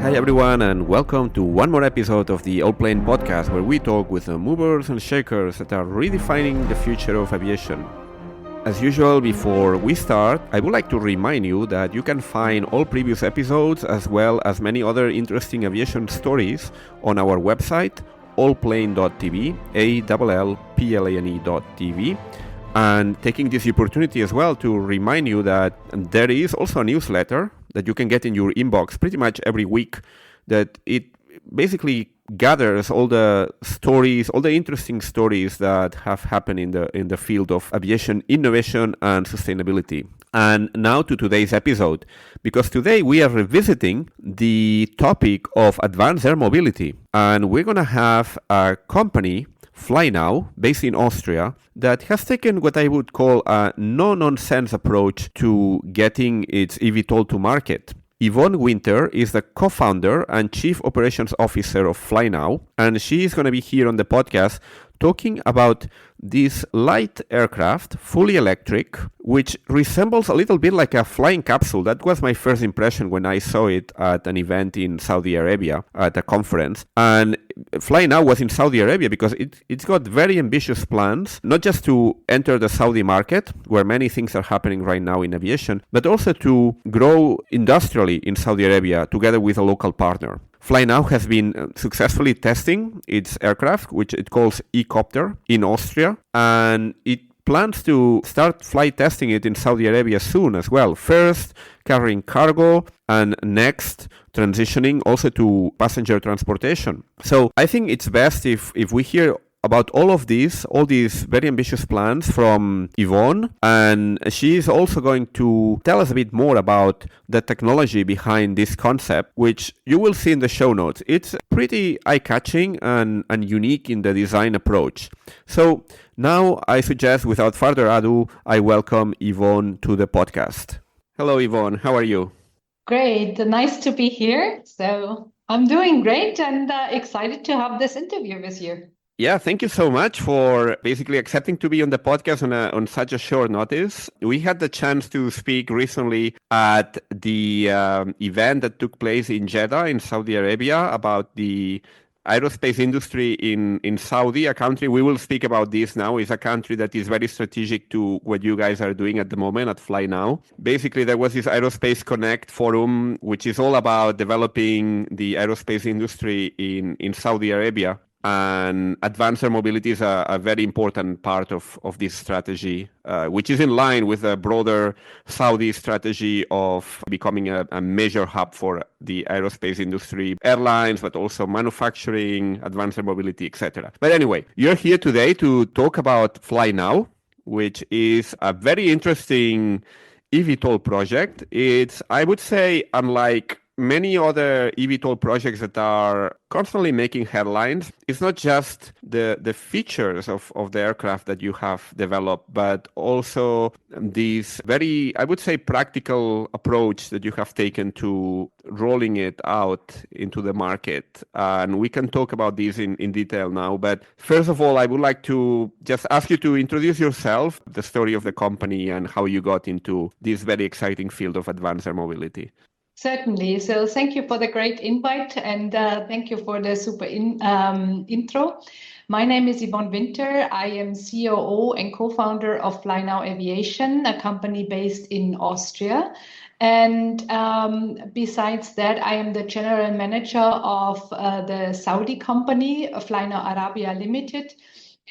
Hi everyone, and welcome to one more episode of the Allplane podcast, where we talk with the movers and shakers that are redefining the future of aviation. As usual, before we start, I would like to remind you that you can find all previous episodes as well as many other interesting aviation stories on our website, Allplane.tv, Allplane.tv. And taking this opportunity as well to remind you that there is also a newsletter that you can get in your inbox pretty much every week, that it basically gathers all the stories, all the interesting stories that have happened in the field of aviation innovation and sustainability. And now to today's episode, because today we are revisiting the topic of advanced air mobility, and we're going to have a company, Flynow, based in Austria, that has taken what I would call a no-nonsense approach to getting its eVTOL to market. Yvonne Winter is the co-founder and chief operations officer of Flynow, and she is going to be here on the podcast talking about this light aircraft, fully electric, which resembles a little bit like a flying capsule. That was my first impression when I saw it at an event in Saudi Arabia at a conference. And Flynow was in Saudi Arabia because it's got very ambitious plans, not just to enter the Saudi market, where many things are happening right now in aviation, but also to grow industrially in Saudi Arabia together with a local partner. Flynow has been successfully testing its aircraft, which it calls eCopter, in Austria, and it plans to start flight testing it in Saudi Arabia soon as well. First, carrying cargo, and next, transitioning also to passenger transportation. So I think it's best if we hear about all these very ambitious plans from Yvonne, and she is also going to tell us a bit more about the technology behind this concept, which you will see in the show notes. It's pretty eye-catching and unique in the design approach. So now I suggest, without further ado, I welcome Yvonne to the podcast. Hello, Yvonne. How are you? Great. Nice to be here. So I'm doing great and excited to have this interview with you. Yeah, thank you so much for basically accepting to be on the podcast on such a short notice. We had the chance to speak recently at the event that took place in Jeddah in Saudi Arabia about the aerospace industry in Saudi, a country, we will speak about this now, is a country that is very strategic to what you guys are doing at the moment at Flynow. Basically, there was this Aerospace Connect forum, which is all about developing the aerospace industry in Saudi Arabia. And advanced air mobility is a very important part of this strategy, which is in line with a broader Saudi strategy of becoming a major hub for the aerospace industry, airlines, but also manufacturing, advanced air mobility, etc. But anyway, you're here today to talk about Flynow, which is a very interesting eVTOL project. It's, I would say, unlike many other eVTOL projects that are constantly making headlines, it's not just the features of the aircraft that you have developed, but also this very, I would say, practical approach that you have taken to rolling it out into the market. And we can talk about this in detail now. But first of all, I would like to just ask you to introduce yourself, the story of the company, and how you got into this very exciting field of advanced air mobility. Certainly. So thank you for the great invite and thank you for the super intro. My name is Yvonne Winter. I am COO and co-founder of Flynow Aviation, a company based in Austria. And besides that, I am the general manager of the Saudi company, Flynow Arabia Limited,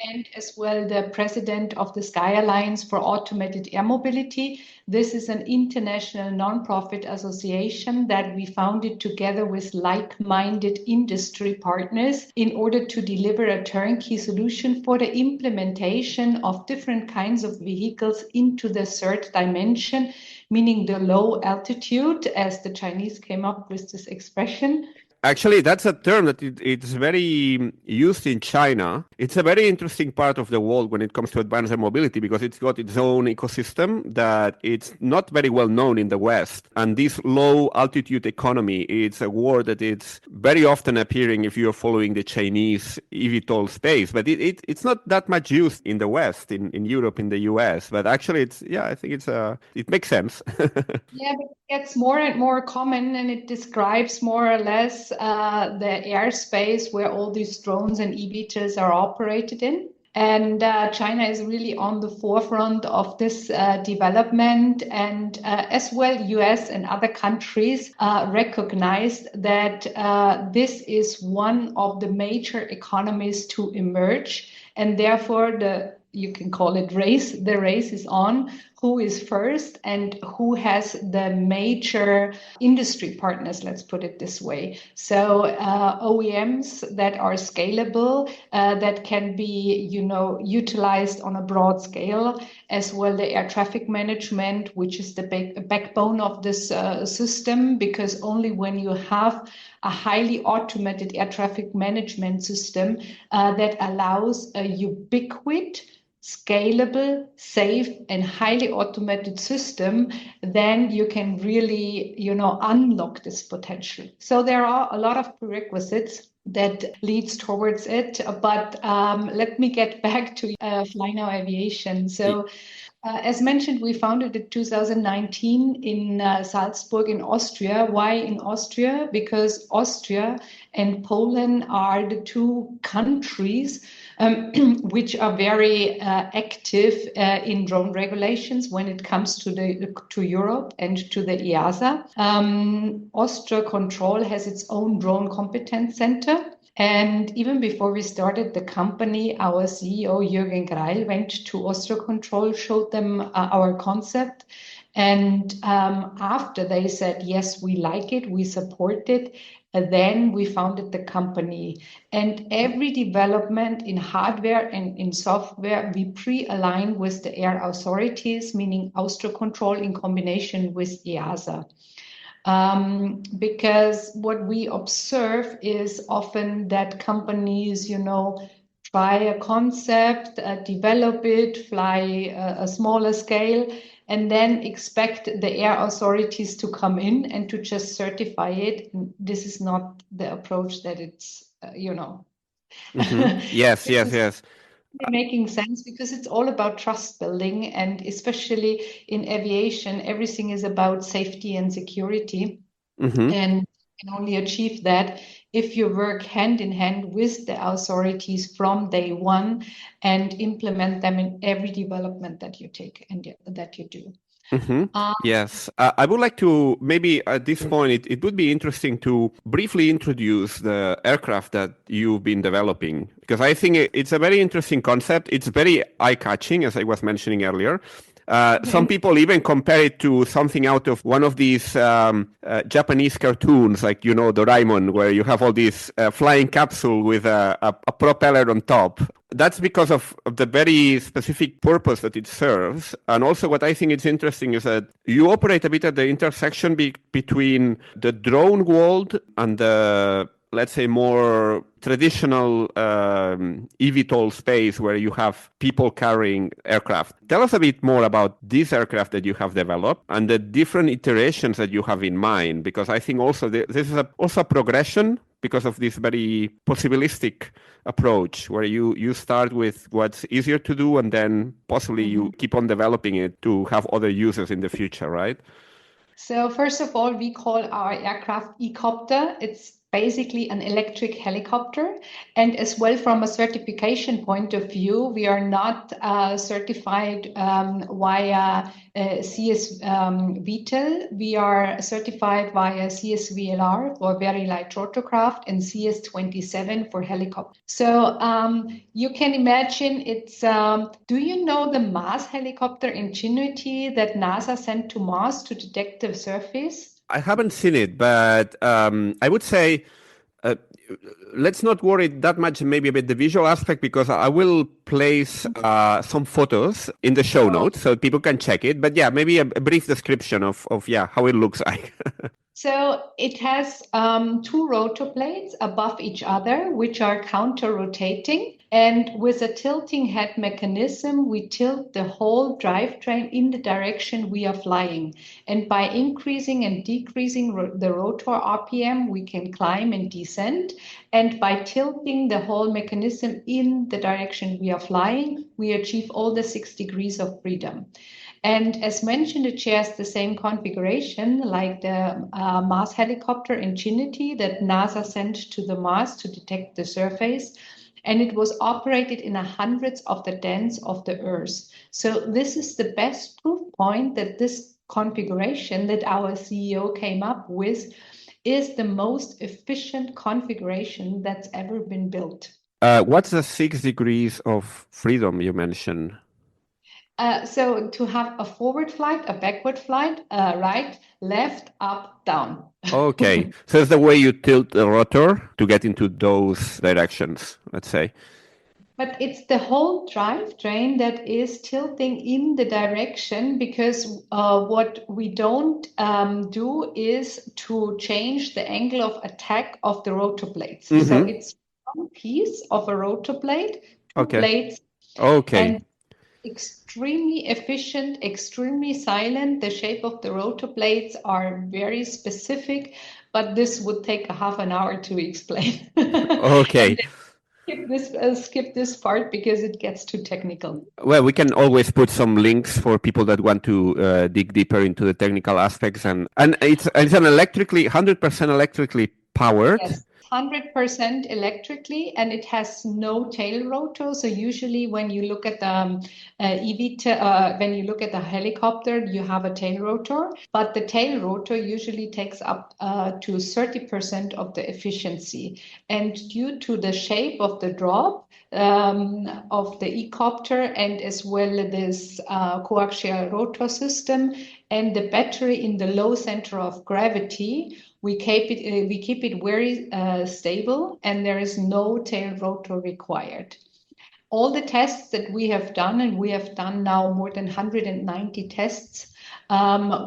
and as well the president of the Sky Alliance for Automated Air Mobility. This is an international non-profit association that we founded together with like-minded industry partners in order to deliver a turnkey solution for the implementation of different kinds of vehicles into the third dimension, meaning the low altitude, as the Chinese came up with this expression. Actually, that's a term that it's very used in China. It's a very interesting part of the world when it comes to advanced air mobility because it's got its own ecosystem that it's not very well known in the West. And this low altitude economy, it's a word that it's very often appearing if you're following the Chinese eVTOL space. But it's not that much used in the West, in Europe, in the US. But actually, I think it makes sense. Yeah, but it gets more and more common, and it describes more or less the airspace where all these drones and eVTOLs are operated in. And China is really on the forefront of this development, and as well, US and other countries recognized that this is one of the major economies to emerge, and therefore you can call it race. The race is on who is first and who has the major industry partners, let's put it this way. So OEMs that are scalable, that can be, utilized on a broad scale, as well the air traffic management, which is the backbone of this system, because only when you have a highly automated air traffic management system that allows a ubiquitous, scalable, safe, and highly automated system, then you can really, unlock this potential. So there are a lot of prerequisites that leads towards it. But let me get back to Flynow Aviation. So as mentioned, we founded in 2019 in Salzburg in Austria. Why in Austria? Because Austria and Poland are the two countries which are very active in drone regulations when it comes to Europe and to the EASA. Austria Control has its own drone competence center. And even before we started the company, our CEO, Jürgen Greil, went to Austria Control, showed them our concept. And after they said, yes, we like it, we support it, then we founded the company. And every development in hardware and in software, we pre-align with the air authorities, meaning Austria Control in combination with EASA. Because what we observe is often that companies, try a concept, develop it, fly a smaller scale, and then expect the air authorities to come in and to just certify it. This is not the approach that it's, Mm-hmm. Yes, yes. Making sense, because it's all about trust building, and especially in aviation, everything is about safety and security. Mm-hmm. And you can only achieve that if you work hand in hand with the authorities from day one and implement them in every development that you take and that you do. Mm-hmm. Yes. I would like to, maybe at this point, it would be interesting to briefly introduce the aircraft that you've been developing, because I think it's a very interesting concept. It's very eye-catching, as I was mentioning earlier. Some people even compare it to something out of one of these Japanese cartoons, like, Doraemon, where you have all these flying capsule with a propeller on top. That's because of the very specific purpose that it serves. And also what I think is interesting is that you operate a bit at the intersection between the drone world and the, let's say, more traditional eVTOL space where you have people carrying aircraft. Tell us a bit more about this aircraft that you have developed and the different iterations that you have in mind, because I think also this is also a progression because of this very possibilistic approach where you start with what's easier to do and then possibly you keep on developing it to have other uses in the future, right? So first of all, we call our aircraft eCopter. It's basically an electric helicopter. And as well, from a certification point of view, we are not certified via CS VTOL. We are certified via CSVLR for very light rotorcraft and CS27 for helicopter. So you can imagine it's, do you know the Mars helicopter Ingenuity that NASA sent to Mars to detect the surface? I haven't seen it, but I would say let's not worry that much maybe about the visual aspect, because I will place some photos in the show notes so people can check it. But yeah, maybe a brief description of how it looks like. So it has two rotor blades above each other, which are counter-rotating. And with a tilting head mechanism, we tilt the whole drivetrain in the direction we are flying. And by increasing and decreasing the rotor RPM, we can climb and descend. And by tilting the whole mechanism in the direction we are flying, we achieve all the 6 degrees of freedom. And as mentioned, it shares the same configuration like the Mars helicopter Ingenuity that NASA sent to the Mars to detect the surface. And it was operated in hundreds of the dens of the Earth. So this is the best proof point that this configuration that our CEO came up with is the most efficient configuration that's ever been built. What's the 6 degrees of freedom you mentioned? So to have a forward flight, a backward flight, right, left, up, down. Okay, so it's the way you tilt the rotor to get into those directions, let's say. But it's the whole drivetrain that is tilting in the direction because what we don't do is to change the angle of attack of the rotor blades. So Mm-hmm. it's one piece of a rotor blade, two Okay. blades, Okay. and extremely efficient, extremely silent. The shape of the rotor blades are very specific, but this would take a half an hour to explain. Okay. And skip this part because it gets too technical. Well, we can always put some links for people that want to dig deeper into the technical aspects, and it's an electrically 100% electrically powered. Yes, 100% electrically, and it has no tail rotor. So usually, when you look at the when you look at the helicopter, you have a tail rotor, but the tail rotor usually takes up to 30% of the efficiency. And due to the shape of the drop of the eCopter and as well this coaxial rotor system and the battery in the low center of gravity, we keep it very stable, and there is no tail rotor required. All the tests that we have done, and we have done now more than 190 tests,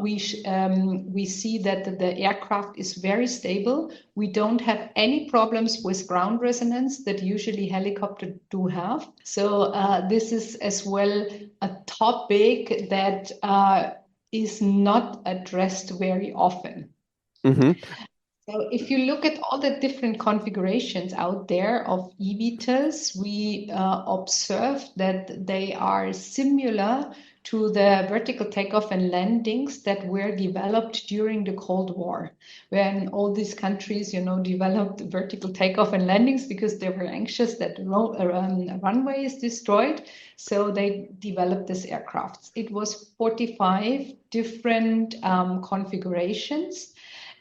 we see that the aircraft is very stable. We don't have any problems with ground resonance that usually helicopters do have. So this is as well a topic that is not addressed very often. Mm-hmm. So if you look at all the different configurations out there of eVTOLs, we observe that they are similar to the vertical takeoff and landings that were developed during the Cold War, when all these countries, developed vertical takeoff and landings because they were anxious that runway is destroyed. So they developed this aircraft. It was 45 different configurations,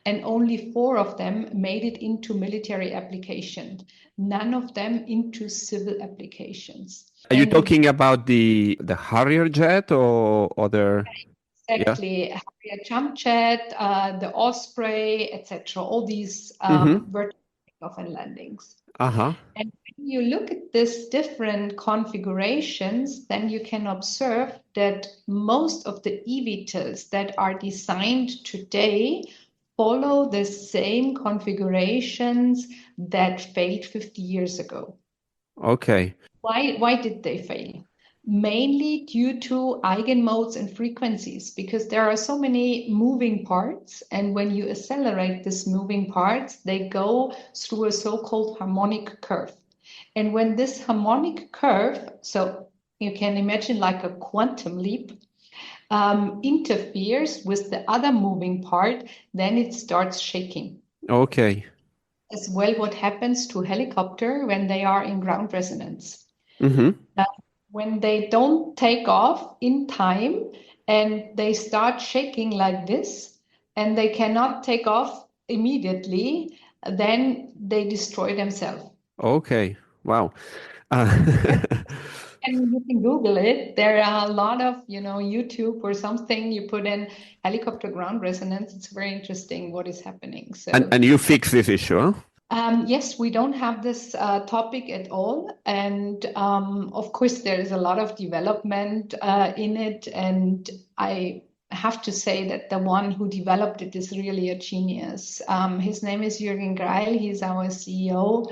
and only 4 of them made it into military application, none of them into civil applications. Are you talking about the Harrier jet or other? Exactly, Harrier jump jet, the Osprey, etc. All these Mm-hmm. vertical takeoff and landings. Uh-huh. And when you look at these different configurations, then you can observe that most of the eVTOLs that are designed today follow the same configurations that failed 50 years ago. Okay. Why did they fail? Mainly due to eigenmodes and frequencies, because there are so many moving parts, and when you accelerate these moving parts, they go through a so-called harmonic curve. And when this harmonic curve, so you can imagine like a quantum leap, interferes with the other moving part, then it starts shaking. Okay. As well, what happens to helicopter when they are in ground resonance? Mm-hmm. When they don't take off in time and they start shaking like this and they cannot take off immediately, then they destroy themselves. Okay. Wow. And you can Google it. There are a lot of, YouTube or something. You put in helicopter ground resonance. It's very interesting what is happening. So, and you fix this issue, huh? yes, we don't have this topic at all. And of course, there is a lot of development in it. And I have to say that the one who developed it is really a genius. His name is Jürgen Greil. He's our CEO.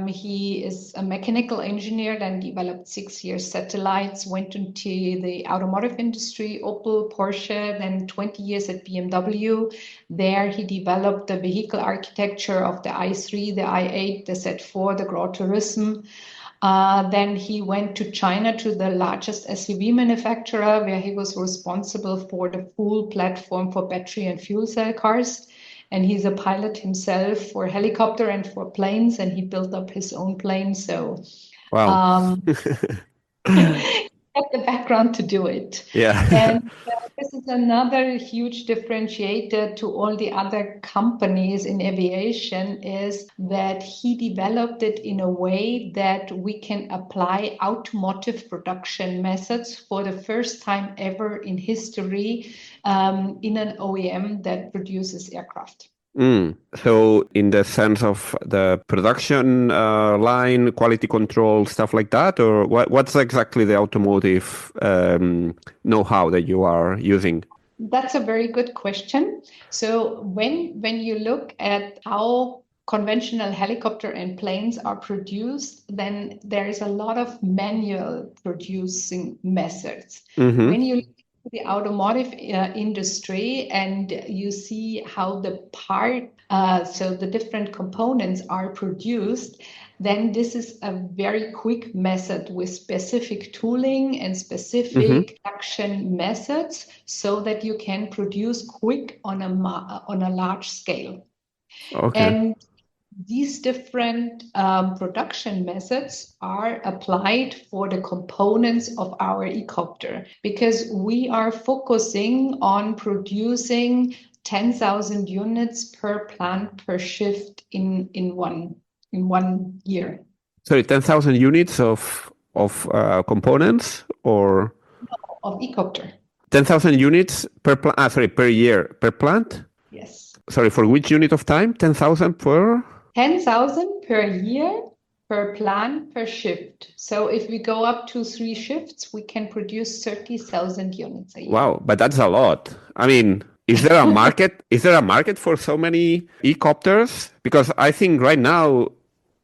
He is a mechanical engineer, then developed 6 years satellites, went into the automotive industry, Opel, Porsche, then 20 years at BMW. There he developed the vehicle architecture of the i3, the i8, the Z4, the Grand Turismo. Then he went to China to the largest SUV manufacturer, where he was responsible for the full platform for battery and fuel cell cars. And he's a pilot himself for helicopter and for planes, and he built up his own plane. So Wow. he had the background to do it. Yeah. And this is another huge differentiator to all the other companies in aviation, is that he developed it in a way that we can apply automotive production methods for the first time ever in history in an OEM that produces aircraft. So in the sense of the production line, quality control, stuff like that, or what's exactly the automotive know-how that you are using? That's a very good question. So when you look at how conventional helicopter and planes are produced, then there is a lot of manual producing methods. When you look at the automotive industry and you see how the so the different components are produced, then this is a very quick method with specific tooling and specific production methods, so that you can produce quick on a large scale. Okay. And these different production methods are applied for the components of our eCopter, because we are focusing on producing 10,000 units per plant per shift in one year. Sorry, 10,000 units of components, or of eCopter. 10,000 units per per year per plant? Yes. Sorry, for which unit of time? 10,000 per? 10,000 per year per plant per shift. So if we go up to 3 shifts, we can produce 30,000 units a year. Wow, but that's a lot. I mean, is there a market? Is there a market for so many eCopters? Because I think right now,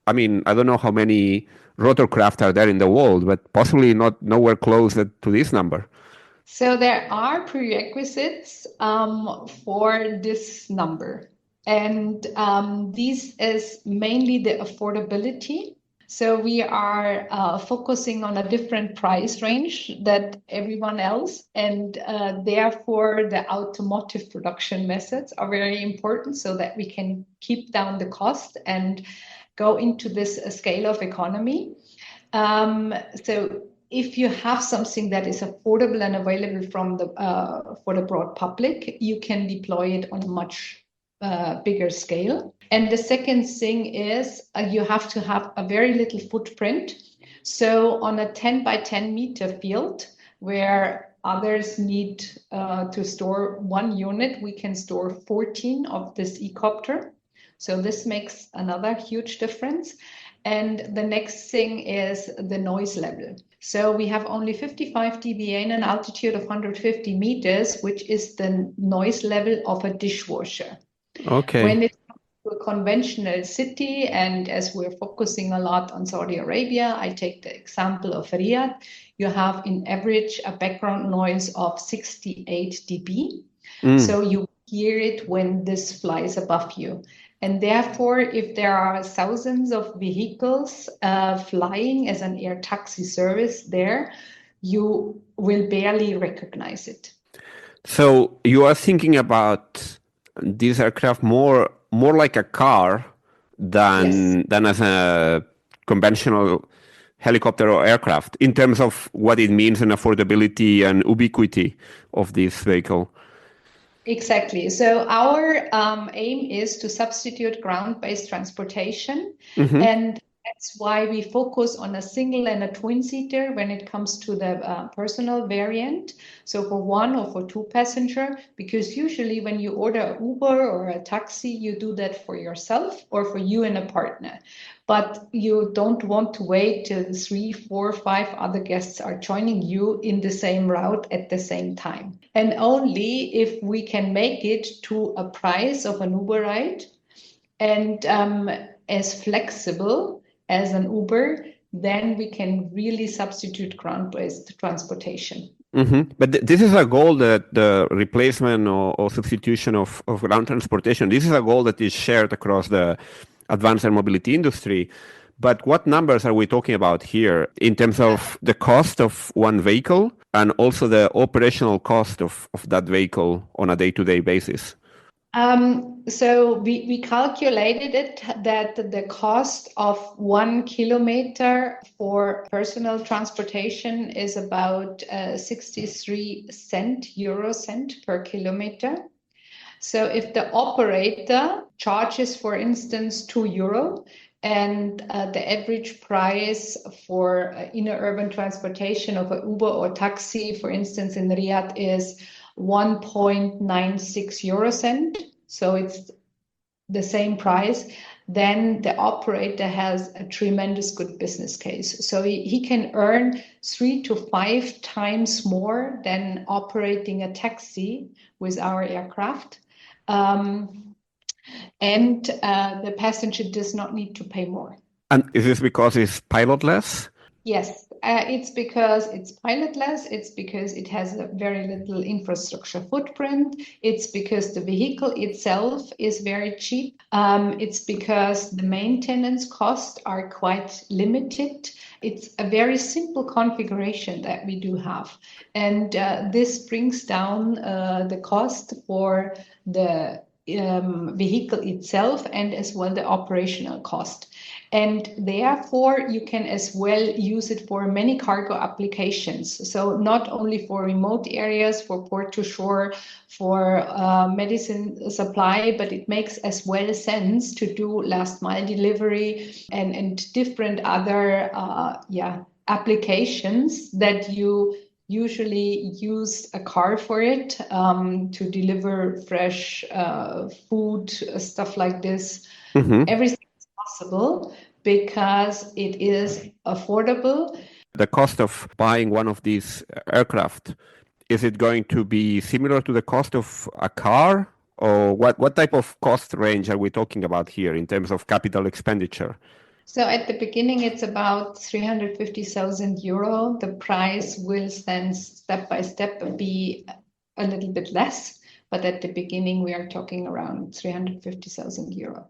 I mean, I don't know how many rotorcraft are there in the world, but possibly nowhere close to this number. So there are prerequisites for this number. And this is mainly the affordability. So we are focusing on a different price range than everyone else. And therefore, the automotive production methods are very important, so that we can keep down the cost and go into this scale of economy. So if you have something that is affordable and available for the broad public, you can deploy it on a much bigger scale. And the second thing is you have to have a very little footprint. So on a 10 by 10 meter field, where others need to store 1 unit, we can store 14 of this eCopter. So this makes another huge difference. And the next thing is the noise level. So we have only 55 dBA in an altitude of 150 meters, which is the noise level of a dishwasher. Okay. When it comes to a conventional city, and as we're focusing a lot on Saudi Arabia, I take the example of Riyadh, you have in average a background noise of 68 dB. So you hear it when this flies above you. And therefore, if there are thousands of vehicles flying as an air taxi service there, you will barely recognize it. So you are thinking about this aircraft more like a car than as a conventional helicopter or aircraft, in terms of what it means and affordability and ubiquity of this vehicle. Exactly. So our aim is to substitute ground-based transportation. And That's why we focus on a single and a twin seater when it comes to the personal variant. So for one or for two passenger, because usually when you order an Uber or a taxi, you do that for yourself or for you and a partner. But you don't want to wait till 3, 4, 5 other guests are joining you in the same route at the same time. And only if we can make it to a price of an Uber ride and as flexible as an Uber, then we can really substitute ground-based transportation. But this is a goal that the replacement or substitution of ground transportation, this is a goal that is shared across the advanced air mobility industry. But what numbers are we talking about here in terms of the cost of one vehicle and also the operational cost of that vehicle on a day-to-day basis? So we calculated it that the cost of 1 kilometer for personal transportation is about 63 euro cent per kilometer. So if the operator charges, for instance, 2 euro, and the average price for inner urban transportation of an Uber or taxi, for instance, in Riyadh is 1.96 euro cent, so it's the same price, then the operator has a tremendous good business case. So he can earn 3 to 5 times more than operating a taxi with our aircraft. And the passenger does not need to pay more. And is this because it's pilotless? Yes, it's because it's pilotless. It's because it has a very little infrastructure footprint. It's because the vehicle itself is very cheap. It's because the maintenance costs are quite limited. It's a very simple configuration that we do have. And this brings down the cost for the vehicle itself and as well the operational cost. And therefore, you can as well use it for many cargo applications. So not only for remote areas, for port to shore, for medicine supply, but it makes as well sense to do last mile delivery and different other applications that you usually use a car for it to deliver fresh food, stuff like this. Everything is possible because it is affordable. The cost of buying one of these aircraft, is it going to be similar to the cost of a car? Or what type of cost range are we talking about here in terms of capital expenditure? So at the beginning, it's about 350,000 euro. The price will then step by step be a little bit less, but at the beginning, we are talking around 350,000 euro.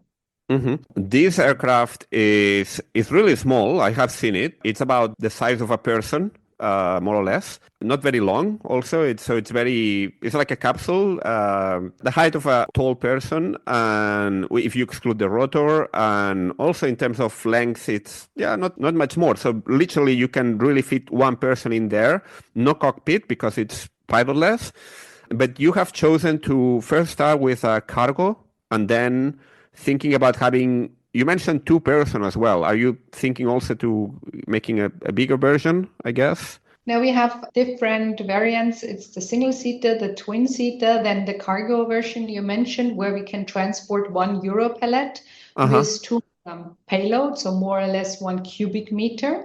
This aircraft is really small. I have seen it. It's about the size of a person, more or less. Not very long. Also, it's like a capsule, the height of a tall person, and if you exclude the rotor, and also in terms of length, it's not much more. So literally, you can really fit one person in there. No cockpit because it's pilotless. But you have chosen to first start with a cargo and then thinking about having, you mentioned 2 person as well. Are you thinking also to making a bigger version, I guess? Now we have different variants. It's the single seater, the twin seater, then the cargo version you mentioned, where we can transport 1 euro pallet with 2 payloads, so more or less 1 cubic meter.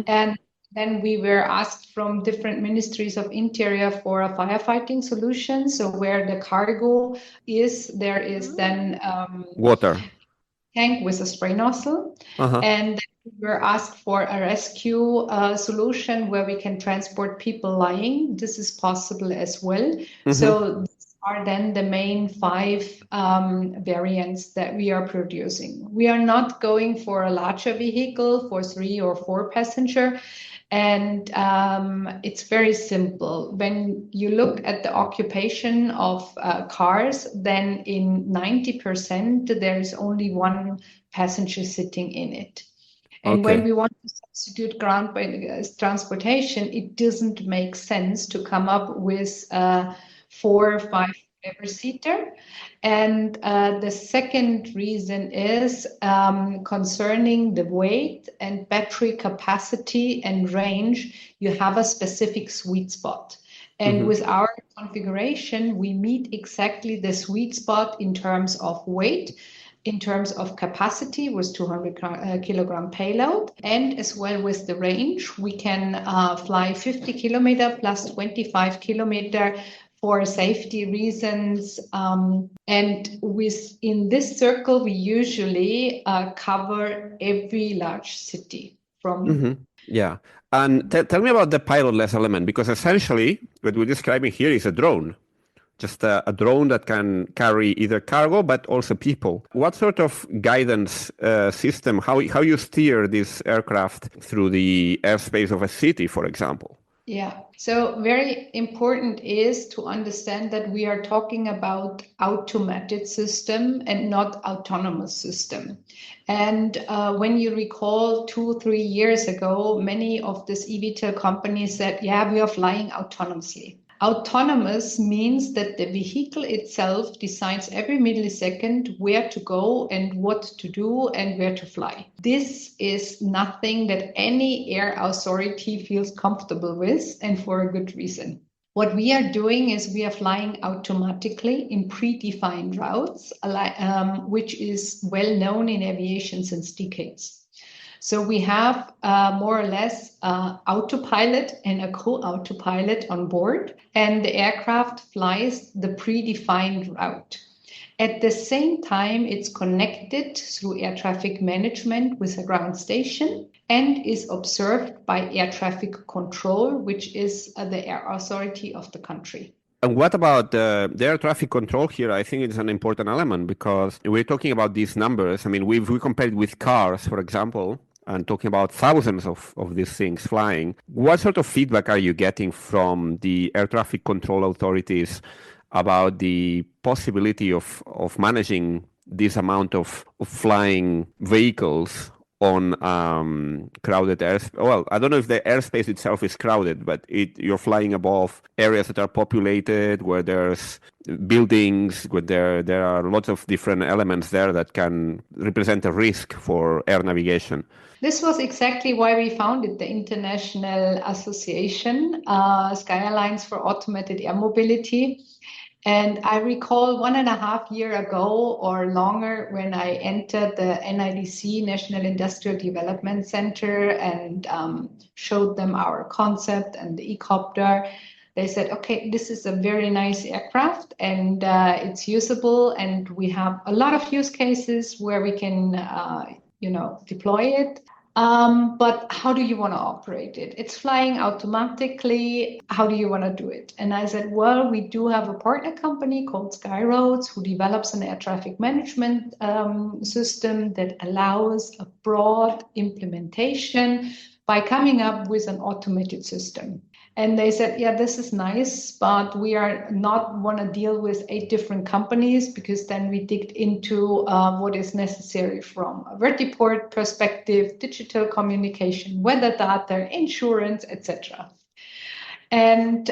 And then we were asked from different ministries of interior for a firefighting solution. So where the cargo is, there is then water tank with a spray nozzle. And we were asked for a rescue solution where we can transport people lying. This is possible as well. So these are then the main 5 variants that we are producing. We are not going for a larger vehicle for 3 or 4 passenger. And it's very simple. When you look at the occupation of cars, then in 90%, there is only 1 passenger sitting in it. And when we want to substitute ground-based transportation, it doesn't make sense to come up with 4 or 5 ever-seater. And the second reason is concerning the weight and battery capacity and range, you have a specific sweet spot. And with our configuration, we meet exactly the sweet spot in terms of weight, in terms of capacity with 200 kilogram payload, and as well with the range. We can fly 50 kilometer plus 25 kilometer for safety reasons. And within this circle, we usually cover every large city from. Yeah. And tell me about the pilotless element, because essentially what we're describing here is a drone. Just a drone that can carry either cargo but also people. What sort of guidance system, how you steer this aircraft through the airspace of a city, for example? Yeah, so very important is to understand that we are talking about automated system and not autonomous system. And when you recall 2-3 years ago, many of these eVTOL companies said, yeah, we are flying autonomously. Autonomous means that the vehicle itself decides every millisecond where to go and what to do and where to fly. This is nothing that any air authority feels comfortable with, and for a good reason. What we are doing is we are flying automatically in predefined routes, which is well known in aviation since decades. So we have more or less autopilot and a co-autopilot on board, and the aircraft flies the predefined route. At the same time, it's connected through air traffic management with a ground station and is observed by air traffic control, which is the air authority of the country. And what about the air traffic control here? I think it's an important element because we're talking about these numbers. I mean, we compare it with cars, for example, and talking about thousands of these things flying. What sort of feedback are you getting from the air traffic control authorities about the possibility of managing this amount of flying vehicles on crowded airspace? Well, I don't know if the airspace itself is crowded, but you're flying above areas that are populated, where there's buildings, where there are lots of different elements there that can represent a risk for air navigation. This was exactly why we founded the International Association, Sky Alliance for Automated Air Mobility. And I recall 1.5 years ago or longer when I entered the NIDC, National Industrial Development Center, and showed them our concept and the eCopter. They said, okay, this is a very nice aircraft and it's usable, and we have a lot of use cases where we can deploy it. But how do you want to operate it? It's flying automatically. How do you want to do it? And I said, well, we do have a partner company called Skyroads who develops an air traffic management system that allows a broad implementation by coming up with an automated system. And they said, yeah, this is nice, but we are not want to deal with 8 different companies, because then we digged into what is necessary from a vertiport perspective, digital communication, weather data, insurance, etc. And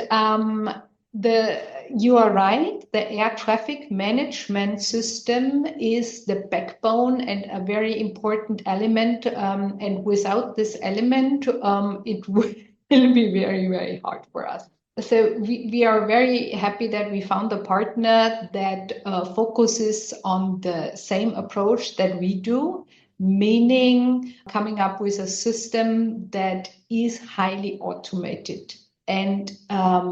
you are right, the air traffic management system is the backbone and a very important element. And without this element, it will be very, very hard for us. So we are very happy that we found a partner that focuses on the same approach that we do, meaning coming up with a system that is highly automated and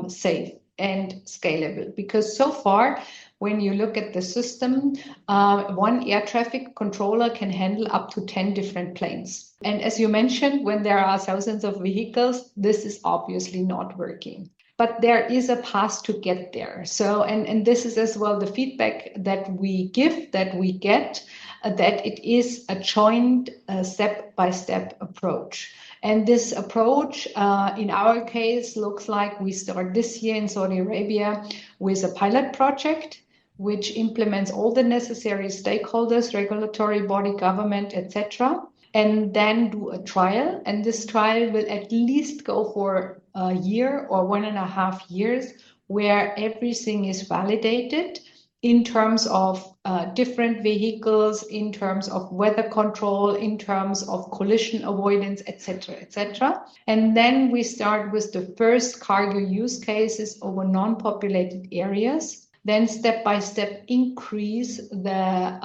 safe and scalable. Because so far, when you look at the system, one air traffic controller can handle up to 10 different planes. And as you mentioned, when there are thousands of vehicles, this is obviously not working. But there is a path to get there. So, and this is as well the feedback that we get, that it is a joint step-by-step approach. And this approach, in our case, looks like we start this year in Saudi Arabia with a pilot project, which implements all the necessary stakeholders, regulatory body, government, etc., and then do a trial. And this trial will at least go for a year or 1.5 years, where everything is validated in terms of different vehicles, in terms of weather control, in terms of collision avoidance, etc., etc. And then we start with the first cargo use cases over non-populated areas. Then step by step increase the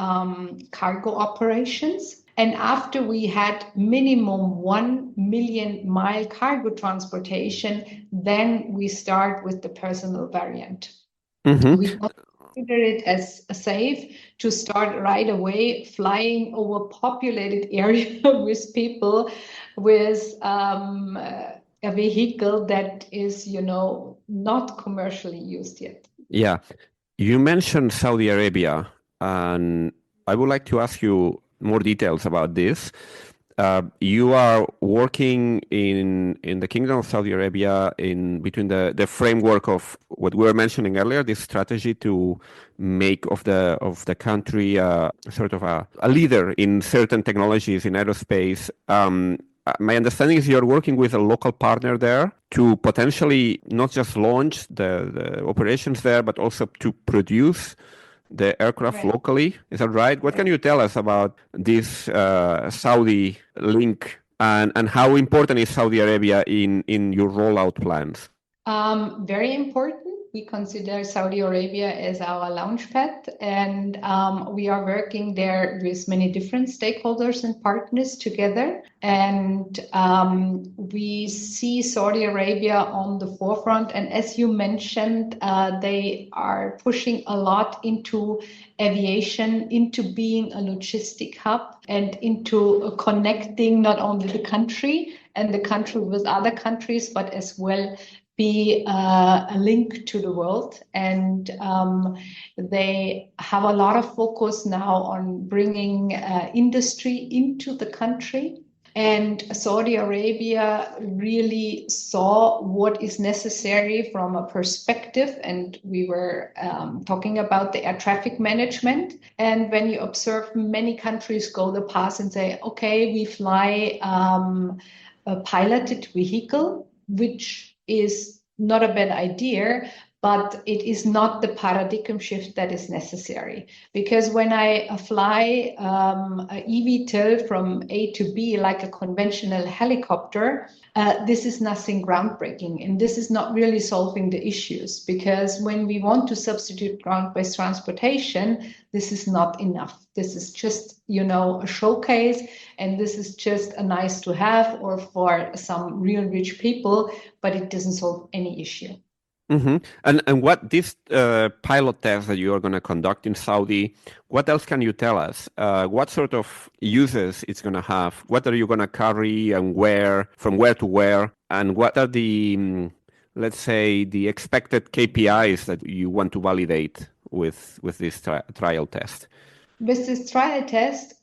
cargo operations. And after we had minimum 1 million mile cargo transportation, then we start with the personal variant. Mm-hmm. We consider it as safe to start right away flying over populated area with people with a vehicle that is, not commercially used yet. Yeah. You mentioned Saudi Arabia, and I would like to ask you more details about this. You are working in the Kingdom of Saudi Arabia in between the framework of what we were mentioning earlier, this strategy to make of the country sort of a leader in certain technologies in aerospace. My understanding is you're working with a local partner there to potentially not just launch the operations there, but also to produce the aircraft locally. Is that right? What can you tell us about this Saudi link and how important is Saudi Arabia in your rollout plans? Very important. We consider Saudi Arabia as our launchpad, and we are working there with many different stakeholders and partners together. And we see Saudi Arabia on the forefront. And as you mentioned, they are pushing a lot into aviation, into being a logistic hub, and into connecting not only the country and the country with other countries, but as well be a link to the world. And they have a lot of focus now on bringing industry into the country. And Saudi Arabia really saw what is necessary from a perspective, and we were talking about the air traffic management. And when you observe many countries go the path and say, okay, we fly a piloted vehicle, which is not a bad idea, but it is not the paradigm shift that is necessary. Because when I fly an eVTOL from A to B, like a conventional helicopter, this is nothing groundbreaking. And this is not really solving the issues. Because when we want to substitute ground-based transportation, this is not enough. This is just, a showcase. And this is just a nice to have or for some real rich people, but it doesn't solve any issue. Mm-hmm. And what this pilot test that you are going to conduct in Saudi, what else can you tell us? What sort of uses it's going to have? What are you going to carry and where, from where to where? And what are the, let's say, the expected KPIs that you want to validate with this trial test? With this trial test,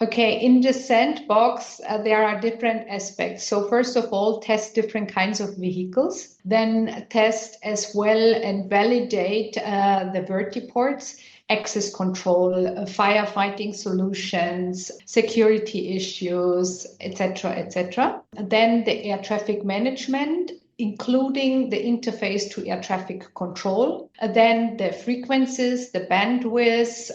okay, in the sandbox, there are different aspects. So first of all, test different kinds of vehicles, then test as well and validate the vertiports, access control, firefighting solutions, security issues, etc., etc. Then the air traffic management, including the interface to air traffic control, then the frequencies, the bandwidth,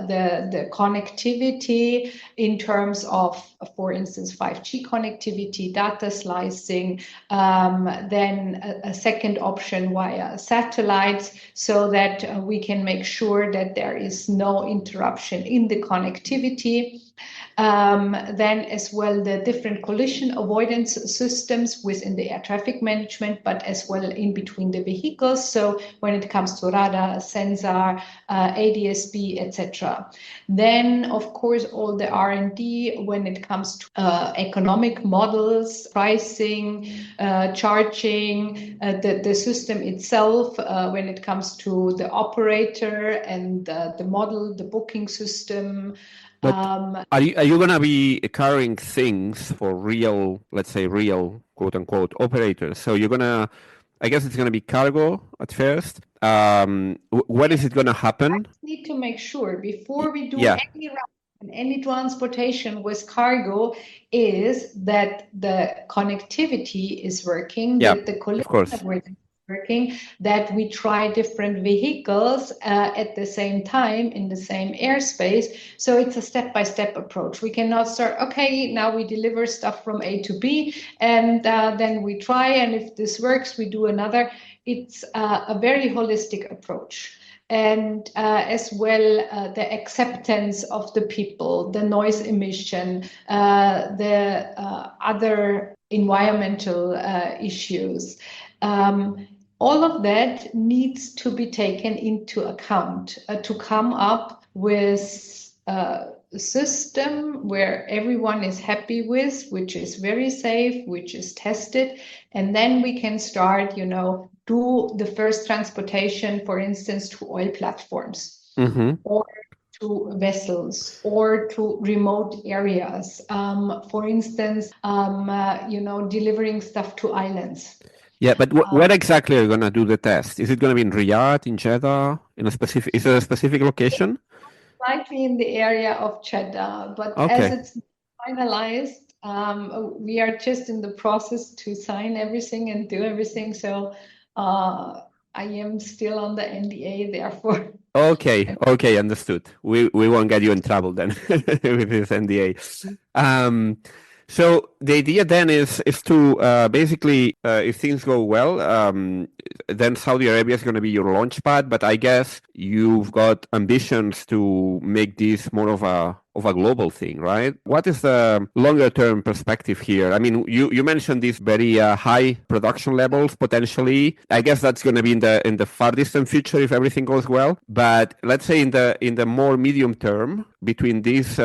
the connectivity in terms of, for instance, 5G connectivity, data slicing, then a second option via satellites, so that we can make sure that there is no interruption in the connectivity. Then as well the different collision avoidance systems within the air traffic management, but as well in between the vehicles. So when it comes to radar, sensor, ADS-B, etc. Then of course all the R&D when it comes to economic models, pricing, charging, the system itself, when it comes to the operator and the model, the booking system. But are you going to be carrying things for real, let's say real, quote unquote, operators? So you're going to, I guess it's going to be cargo at first. When is it going to happen? We need to make sure before we do Yeah. any transportation with cargo is that the connectivity is working, Yeah, that the of collision course. avoidance is working, that we try different vehicles at the same time in the same airspace. So it's a step-by-step approach. We cannot start, okay, now we deliver stuff from A to B, and then we try, and if this works, we do another. It's a very holistic approach. And as well, the acceptance of the people, the noise emission, the other environmental issues. All of that needs to be taken into account to come up with a system where everyone is happy with, which is very safe, which is tested, and then we can start, do the first transportation, for instance, to oil platforms or to vessels or to remote areas. For instance, delivering stuff to islands. Yeah, but where exactly are you going to do the test? Is it going to be in Riyadh, in Jeddah, is it a specific location? Likely in the area of Jeddah, but as it's finalized, we are just in the process to sign everything and do everything. So I am still on the NDA, therefore. Okay, understood. We won't get you in trouble then with this NDA. So the idea then is to basically, if things go well, then Saudi Arabia is going to be your launch pad. But I guess you've got ambitions to make this more of a global thing, right? What is the longer term perspective here? I mean, you mentioned these very high production levels potentially. I guess that's going to be in the far distant future if everything goes well. But let's say in the more medium term, between these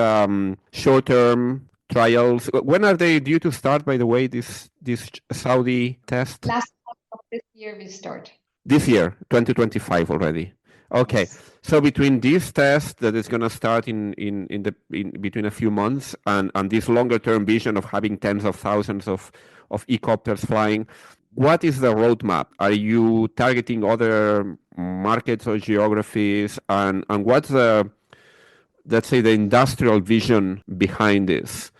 short term trials, when are they due to start? By the way, this Saudi test. Last month of this year we start. This year, 2025 already. Okay, yes. So between this test that is going to start in between a few months and this longer term vision of having tens of thousands of eCopters flying, what is the roadmap? Are you targeting other markets or geographies? And what's let's say the industrial vision behind this?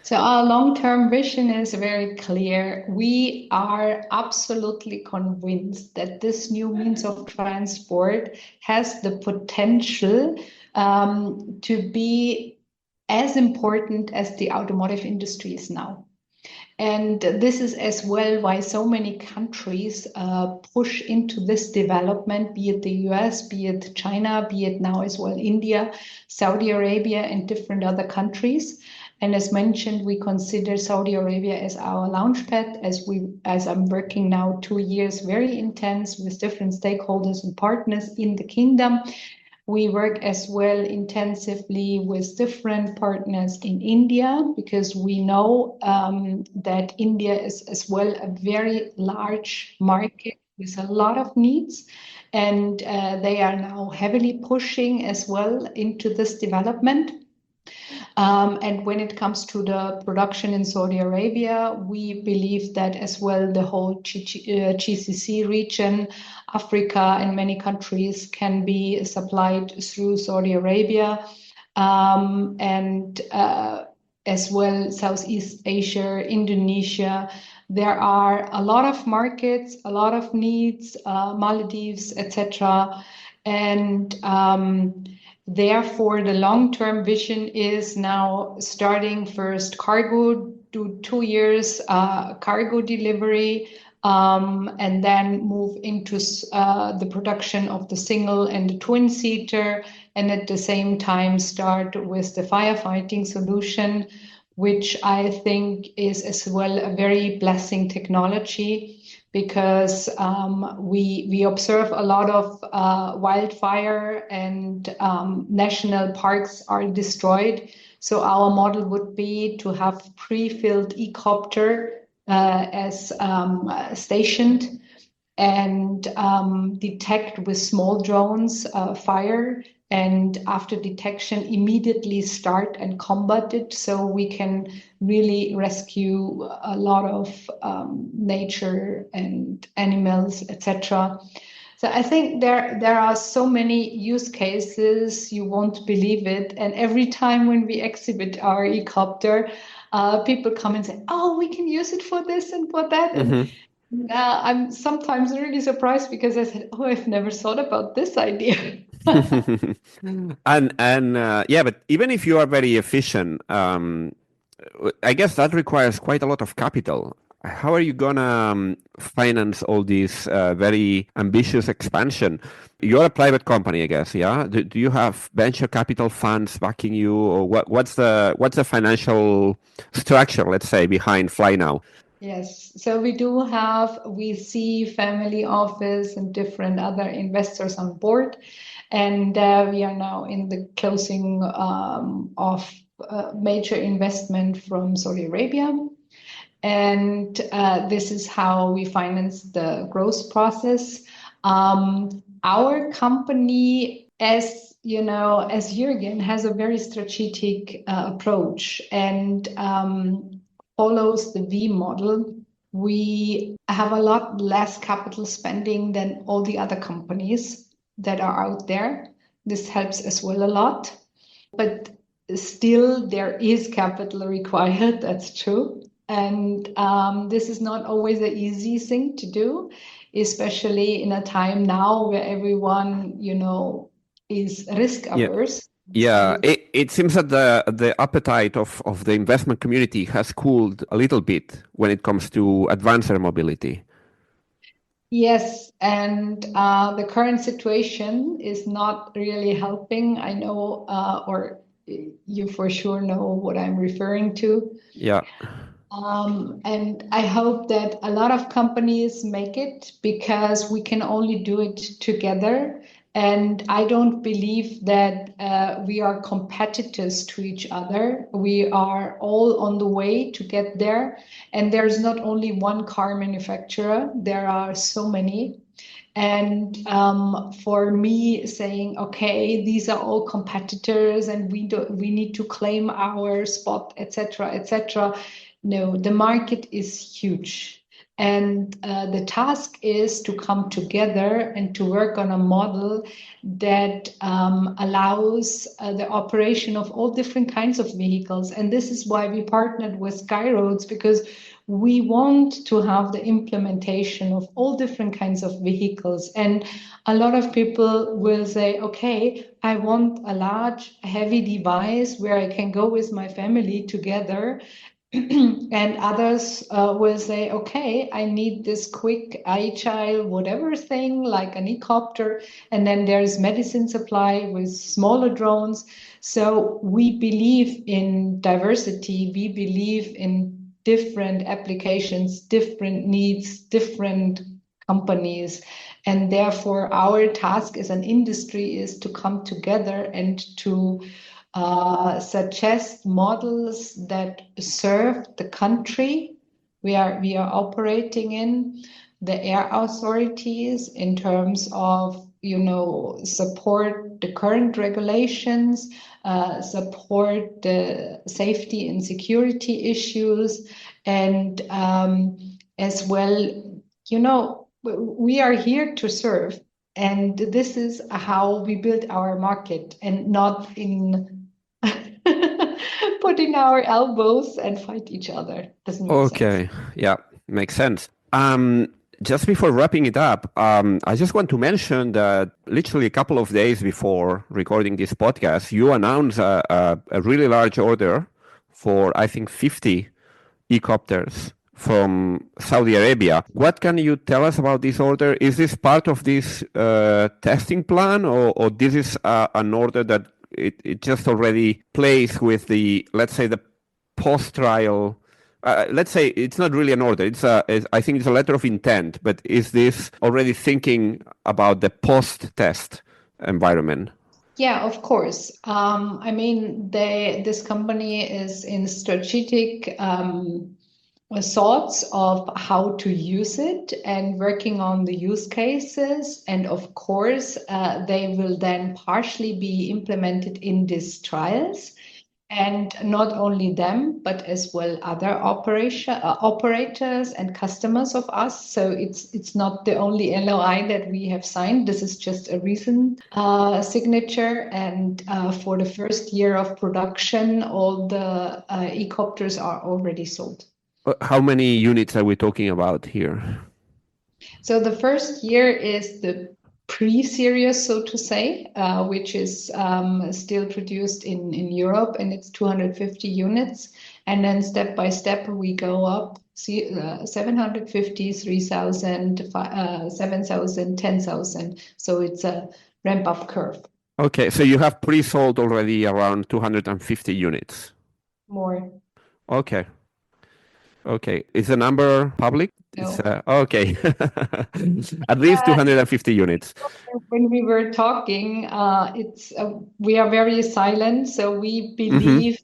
So our long-term vision is very clear. We are absolutely convinced that this new means of transport has the potential to be as important as the automotive industry is now. And this is as well why so many countries push into this development, be it the US, be it China, be it now as well India, Saudi Arabia, and different other countries. And as mentioned, we consider Saudi Arabia as our launchpad, as I'm working now 2 years very intense with different stakeholders and partners in the kingdom. We work as well intensively with different partners in India because we know that India is as well a very large market with a lot of needs. And they are now heavily pushing as well into this development. And when it comes to the production in Saudi Arabia, we believe that as well the whole GCC region, Africa and many countries can be supplied through Saudi Arabia, and as well Southeast Asia, Indonesia. There are a lot of markets, a lot of needs, Maldives, etc. And therefore, the long-term vision is now starting first cargo, do 2 years cargo delivery, and then move into the production of the single and the twin-seater, and at the same time start with the firefighting solution, which I think is as well a very blessing technology. Because we observe a lot of wildfire and national parks are destroyed. So our model would be to have pre-filled eCopter as stationed and detect with small drones fire, and after detection immediately start and combat it, so we can really rescue a lot of nature and animals, etc. So I think there are so many use cases, you won't believe it. And every time when we exhibit our eCopter, people come and say, oh, we can use it for this and for that. Mm-hmm. And I'm sometimes really surprised because I said, "Oh, I've never thought about this idea." And yeah, but even if you are very efficient, I guess that requires quite a lot of capital. How are you gonna finance all this very ambitious expansion? You're a private company, I guess, yeah? Do you have venture capital funds backing you, or what's the financial structure, let's say, behind Flynow? Yes, so we do have VC, family office, and different other investors on board, and we are now in the closing of major investment from Saudi Arabia. And this is how we finance the growth process. Our company, as you know, as Jürgen, has a very strategic approach and follows the V model. We have a lot less capital spending than all the other companies that are out there. This helps as well a lot. But still, there is capital required, that's true. And this is not always an easy thing to do, especially in a time now where everyone, is risk Yeah. averse. Yeah, So it seems that the appetite of the investment community has cooled a little bit when it comes to advanced air mobility. yes, and the current situation is not really helping. I know, or you for sure know what I'm referring to. Yeah. And I hope that a lot of companies make it because we can only do it together. And I don't believe that we are competitors to each other. We are all on the way to get there. And there's not only one car manufacturer, there are so many. And for me, saying, okay, these are all competitors, and we need to claim our spot, etc., etc. No, the market is huge. And the task is to come together and to work on a model that allows the operation of all different kinds of vehicles. And this is why we partnered with Skyroads, because we want to have the implementation of all different kinds of vehicles. And a lot of people will say, okay, I want a large, heavy device where I can go with my family together. And others will say, okay, I need this quick agile whatever thing like an eCopter. And then there's medicine supply with smaller drones. So we believe in diversity. We believe in different applications, different needs, different companies. And therefore, our task as an industry is to come together and to suggest models that serve the country we are operating in, the air authorities in terms of support the current regulations, support the safety and security issues, and as well, we are here to serve. And this is how we build our market, and not in put in our elbows and fight each other. Doesn't make sense. Okay. Yeah, makes sense. Just before wrapping it up, I just want to mention that literally a couple of days before recording this podcast, you announced a really large order for, I think, 50 eCopters from Saudi Arabia. What can you tell us about this order? Is this part of this testing plan, or this is an order that it just already plays with the, let's say, the post-trial? Let's say it's not really an order. I think it's a letter of intent, but is this already thinking about the post-test environment? Yeah, of course. I mean, this company is in strategic thoughts of how to use it and working on the use cases. And of course, they will then partially be implemented in these trials. And not only them, but as well other operators and customers of us. So it's not the only LOI that we have signed. This is just a recent signature. And for the first year of production, all the eCopters are already sold. How many units are we talking about here? So the first year is the pre-series, so to say, which is still produced in Europe, and it's 250 units. And then step by step, we go up 750, 3,000, 7,000, 10,000. So it's a ramp-up curve. Okay, so you have pre-sold already around 250 units. More. Okay. Okay. Is the number public? No. It's okay. At least 250 units. When we were talking, we are very silent, so we believe,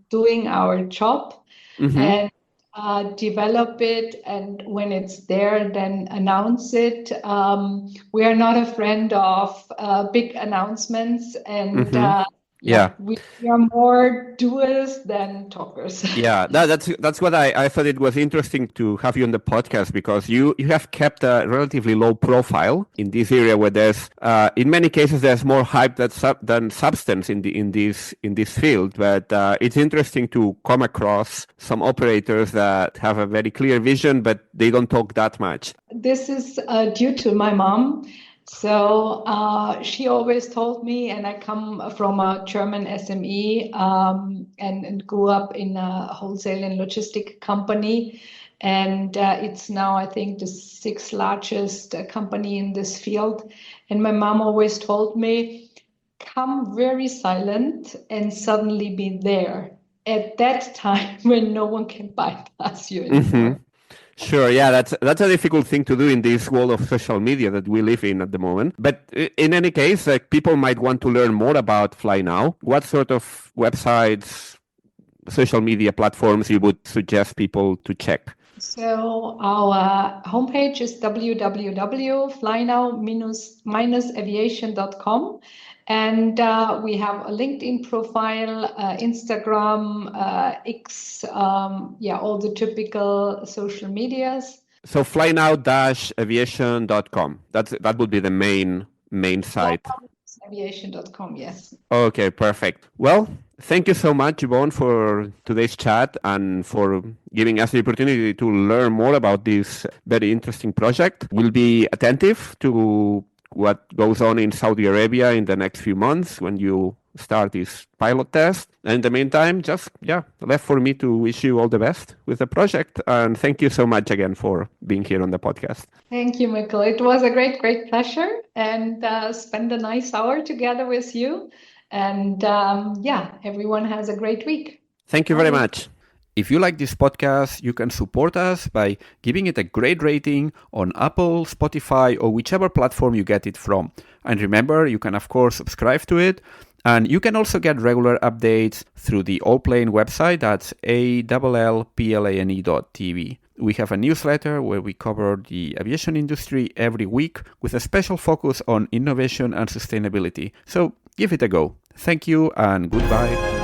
doing our job and develop it, and when it's there, then announce it. We are not a friend of big announcements, and we are more doers than talkers. Yeah, that's what I thought. It was interesting to have you on the podcast because you have kept a relatively low profile in this area where there's in many cases there's more hype than substance in this field. But it's interesting to come across some operators that have a very clear vision, but they don't talk that much. This is due to my mom. So she always told me, and I come from a German SME and grew up in a wholesale and logistic company. And it's now, I think, the 6th largest company in this field. And my mom always told me, come very silent and suddenly be there at that time when no one can bypass you anymore. Sure, yeah, that's a difficult thing to do in this world of social media that we live in at the moment. But in any case, people might want to learn more about Flynow. What sort of websites, social media platforms you would suggest people to check? So our homepage is www.flynow-aviation.com. And we have a LinkedIn profile, Instagram, X, all the typical social medias. So flynow-aviation.com. That would be the main site. Aviation.com, yes. Okay, perfect. Well, thank you so much, Yvonne, for today's chat and for giving us the opportunity to learn more about this very interesting project. We'll be attentive to what goes on in Saudi Arabia in the next few months when you start this pilot test. And in the meantime, left for me to wish you all the best with the project. And thank you so much again for being here on the podcast. Thank you, Michael. It was a great pleasure, and spend a nice hour together with you. And everyone has a great week. Thank you very much. If you like this podcast, you can support us by giving it a great rating on Apple, Spotify, or whichever platform you get it from. And remember, you can of course subscribe to it. And you can also get regular updates through the Allplane website. That's Allplane.tv. We have a newsletter where we cover the aviation industry every week with a special focus on innovation and sustainability. So give it a go. Thank you and goodbye.